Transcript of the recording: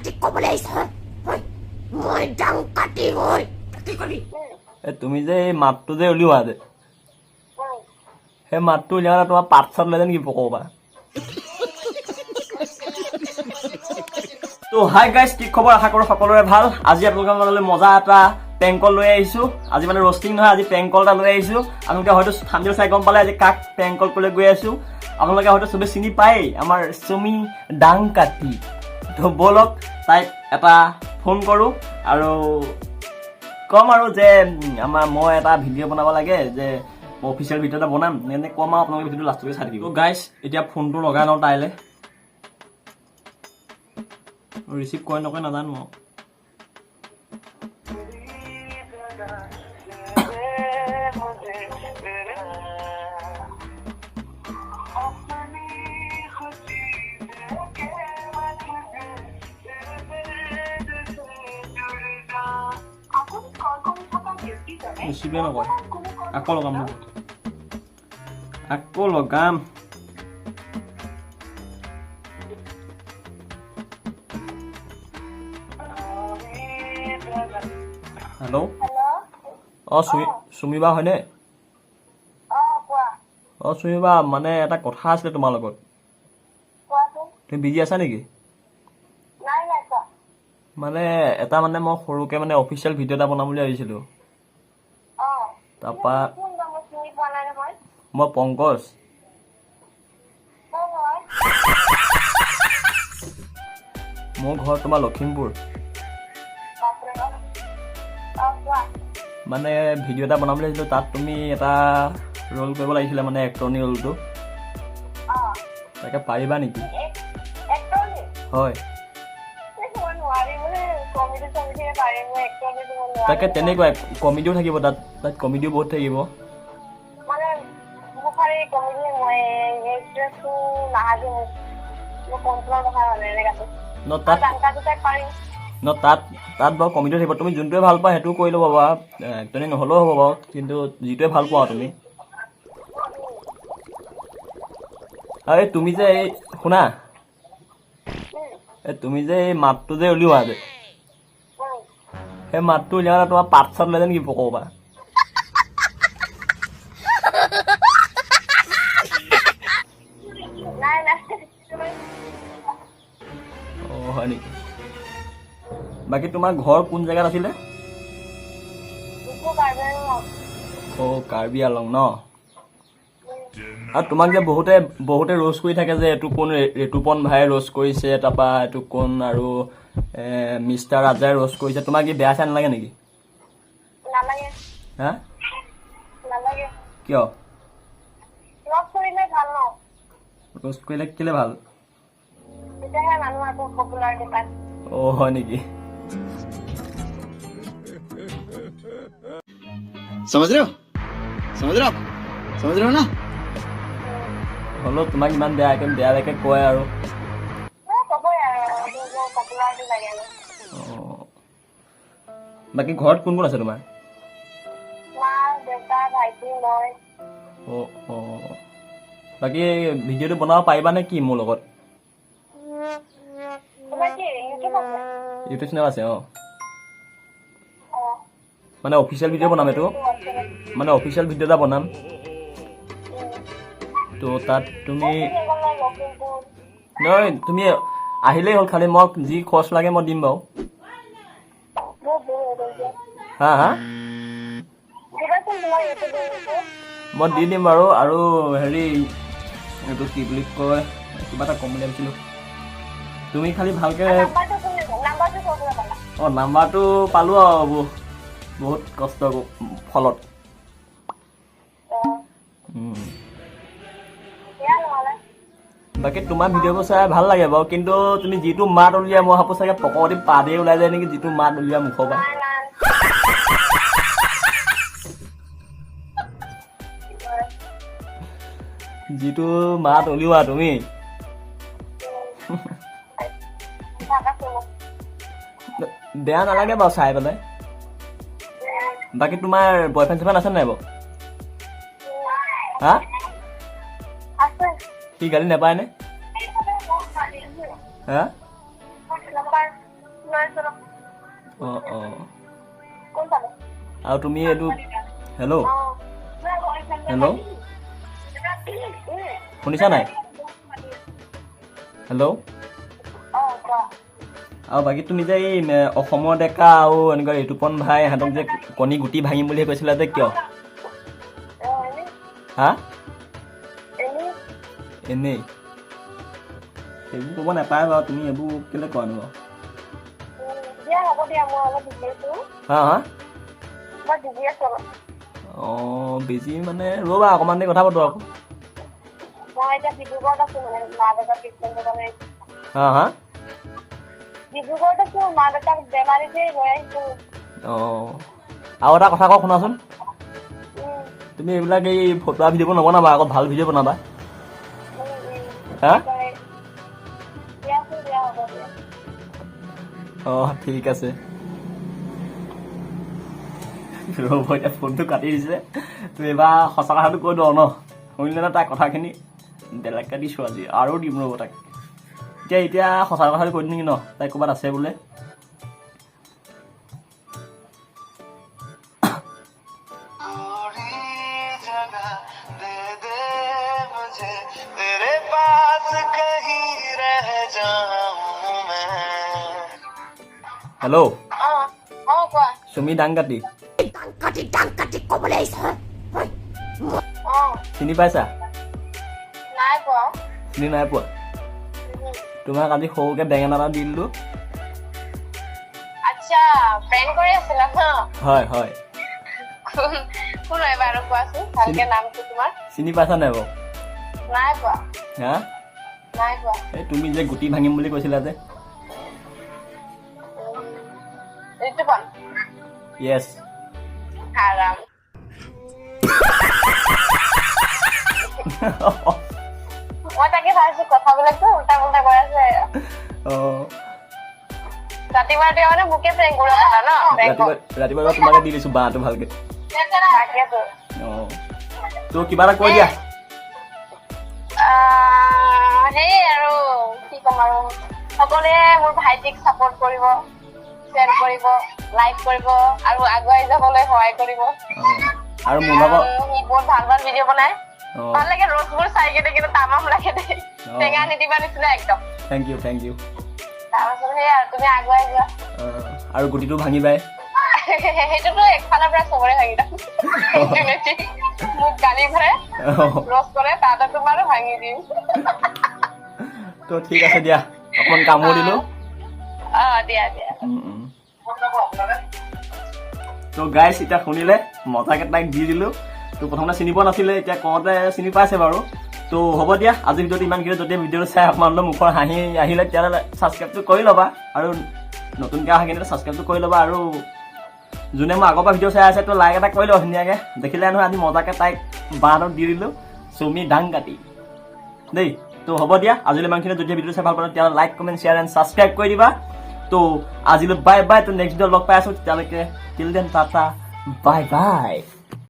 ডাংকাটি ক'বলৈ আহিছা মই ডাংকাটি হয় কি কৰি তুমি যে এই মাতটো যে উলিওৱা যে সেই মাতটো উলিয়াওঁতে তোমাৰ পাত চাত লৈ নেকি পকবা তো হাই গাইজ কি খবৰ আশা কৰোঁ সকলোৰে ভাল আজি আপোনালোকৰ মাজলৈ মজা এটা পেং কল লৈ আহিছোঁ আজি মানে ৰষ্টিং নহয় আজি পেং কল এটা লৈ আহিছোঁ আপোনালোকে হয়তো থাম্বনেইল চাই গম পালে আজি কাক পেং কল কৰিবলৈ গৈ আছোঁ আপোনালোকে হয়তো চবে চিনি পায়েই আমাৰ চুমি ডাংকাটি তো ব'লক তাইক এটা ফোন কৰোঁ আৰু কম আৰু যে মই এটা ভিডিঅ' বনাব লাগে যে মই অফিচিয়েল ভিডিঅ' এটা বনাম এনে কম আৰু আপোনালোকে ভিডিঅ'টো লাষ্টলৈকে চাই থাকিব গাইজ এতিয়া ফোনটো লগাই লওঁ তাইলৈ ৰিচিভ কৰে নকৰে নাজানো আৰু ৰিচিভে নকৰে আকৌ লগাম হেল্ল' অঁ চুমিবা হয়নে অঁ চুমিবা মানে এটা কথা আছিলে তোমাৰ লগত তুমি বিজি আছা নেকি মানে এটা মানে মই সৰুকৈ মানে অফিচিয়েল ভিডিঅ' এটা বনাম বুলি ভাবিছিলোঁ তাৰপৰা মই পংকজ মোৰ ঘৰ তোমাৰ লখিমপুৰ মানে ভিডিঅ' এটা বনাম বুলি ভাবিছিলোঁ তাত তুমি এটা ৰোল কৰিব লাগিছিলে মানে এক্টৰনি ৰোলটো তাকে পাৰিবা নেকি হয় তাকে তেনেকুৱা কমেডিও থাকিব তাত কমেডিও বহুত থাকিব তাত বাৰু কমেডিও থাকিব তুমি যোনটোৱে ভাল পোৱা সেইটোও কৰি ল'ব বাৰু একজনী নহ'লেও হ'ব বাৰু কিন্তু যিটোৱে ভাল পোৱা তুমি আৰু তুমি যে এই শুনা তুমি যে এই মাতটো যে উলিওৱা যে সেই মাতটো উলিয়াওঁতে তোমাৰ পাত চাত লৈ নেকি পকবা অঁ হয় নেকি বাকী তোমাৰ ঘৰ কোন জেগাত আছিলে অঁ কাৰ্বি আলং ন আৰু তোমাক যে বহুতে ৰোষ্ট কৰি থাকে যে এইটো কোন ঋতুপন ভাই ৰোষ্ট কৰিছে তাৰপৰা এইটো কোন আৰু মিষ্টাৰ ৰাজাই ৰোষ্ট কৰিছে তোমাক কি বেয়া চাই নালাগে নেকি হা কিয় ৰোষ্ট কৰিলে কেলে ভাল অঁ হয় নেকি समझ रहे हो ना হ'লেও তোমাক ইমান বেয়ালৈকে কয় আৰু বাকী ঘৰত কোন কোন আছে তোমাৰ বাকী ভিডিঅ'টো বনাব পাৰিবা নে কি মোৰ লগত ইউটিউব চেনেল আছে অঁ মানে অফিচিয়েল ভিডিঅ' বনাম এইটো মানে অফিচিয়েল ভিডিঅ' এটা বনাম তো তাত তুমি নহয় তুমি আহিলেই হ'ল খালি মোক যি খৰচ লাগে মই দিম বাৰু হা মই দি দিম বাৰু আৰু হেৰি এইটো কি বুলি কয় কিবা এটা ক'ম বুলি ভাবিছিলোঁ তুমি খালি ভালকৈ অঁ নাম্বাৰটো পালোঁ আৰু বহুত কষ্ট ফলত বাকী তোমাৰ ভিডিঅ'বোৰ চাই ভাল লাগে বাৰু কিন্তু তুমি যিটো মাত উলিয়াই মই ভাবোঁ চাগে পকতি পাদেই ওলাই যায় নেকি যিটো মাত উলিয়াই মুখৰ পৰা যিটো মাত উলিওৱা তুমি বেয়া নালাগে বাৰু চাই পেলাই বাকী তোমাৰ বয়ফ্ৰেণ্ড চয়ফ্ৰেণ্ড আছে নাই বাৰু হা সি গালি নাপায় নে হা আৰু তুমি এইটো হেল্ল' হেল্ল' শুনিছা নাই হেল্ল' আৰু বাকী তুমি যে এই অসমৰ ডেকা আৰু এনেকুৱা ঋতুপন ভাই ইহঁতক যে কণী গুটি ভাঙিম বুলি কৈছিলা যে কিয় হা এনেই সেইবোৰ ক'ব নাপায় বাৰু তুমি এইবোৰ কেলৈ কোৱা নো হা হা অঁ বিজি মানে ৰ'বা অকণমান দেৰি কথা পাতো আকৌ হা হা অঁ আৰু এটা কথা কওঁ শুনাচোন তুমি এইবিলাক এই ফটোৱা ভিডিঅ'বোৰ নবনাবা আকৌ ভাল ভিডিঅ' বনাবা হা অঁ ঠিক আছে ৰ'ব এতিয়া ফোনটো কাটি দিছে তুমি এইবাৰ সঁচা কথাটো কৈ দিওঁ ন শুনিলে ন তাৰ কথাখিনি বেলেগকৈ দিছোঁ আজি আৰু দিম ৰ'ব তাক এতিয়া সঁচা কথাটো কৈ দিম নেকি ন তাই ক'ৰবাত আছে বোলে হেল্ল' চুমি ডাংকাটি ক'বলৈ আহিছে চিনি পাইছা চিনি নাই পোৱা তোমাক আজি সৰুকে বেঙেনা এটা দি দিলোঁ হয় হয় চিনি পাইছা নাই বাৰু হা এই তুমি যে গুটি ভাঙিম বুলি কৈছিলা যে য়েছ মই তাকে ভাবিছো কথাবিলাকতো উল্টা পুল্টা কৈ আছে ৰাতিপুৱা মানে মোকে প্ৰেংক কৰিব পালা ন ৰাতিপুৱা তোমাকে দি দিছো বাঁহটো ভালকে তাকেতো তো কিবা এটা কৈ দিয়া সেই আৰু কি ক'ম আৰু সকলোৱে মোৰ ভাইটিক চাপৰ্ট কৰিব শ্বেয়াৰ কৰিব লাইক কৰিব আৰু আগুৱাই যাবলৈ সহায় কৰিব আৰু মোৰ লগত সি বহুত ভাল ভাল ভিডিঅ' বনাই ভাল লাগে ৰ'দবোৰ চাই কেনে কিন্তু তামাম লাগে দেই টেঙা নিদিবা নিচিনা একদম থেংক ইউ তাৰপাছত সেই আৰু তুমি আগুৱাই যোৱা আৰু গুটিটো ভাঙিবাই সেইটোতো একফালৰ পৰা চবৰে ভাঙি যাম মোক গালি ভৰে ৰস কৰে তাতে তোমাৰো ভাঙি দিম তো ঠিক আছে দিয়া অকণমান কামো দিলো দিয়া তো গাইছ এতিয়া শুনিলে মজাকে তাইক দি দিলো তো প্ৰথমতে চিনি পোৱা নাছিলে এতিয়া কওঁতে চিনি পাইছে বাৰু তো হ'ব দিয়া আজিৰ ভিডিঅ'টো ইমানখিনি যদি ভিডিঅ'টো চাই আপোনালোকৰ মুখৰ হাঁহি আহিলে তেতিয়াহ'লে ছাবস্ক্ৰাইবটো কৰি ল'বা আৰু নতুনকৈ অহাখিনি ছাবস্ক্ৰাইবটো কৰি ল'বা আৰু যোনে মই আগৰ পৰা ভিডিঅ' চাই আছে তো লাইক এটা কৰি ল'ব ধুনীয়াকৈ দেখিলে নহয় আজি মজাকৈ তাইক বাঁহত দি দিলোঁ চুমি ডাংকাটি দেই তো হ'ব দিয়া আজিলৈ ইমানখিনি যদি ভিডিঅ' চাই ভাল পাওঁ তেতিয়াহ'লে like comment share and subscribe কৰি দিবা তো আজিলৈ বাই বাই তো নেক্সট ভিডিঅ' লগ পাই আছোঁ তেতিয়ালৈকে till then tata bye bye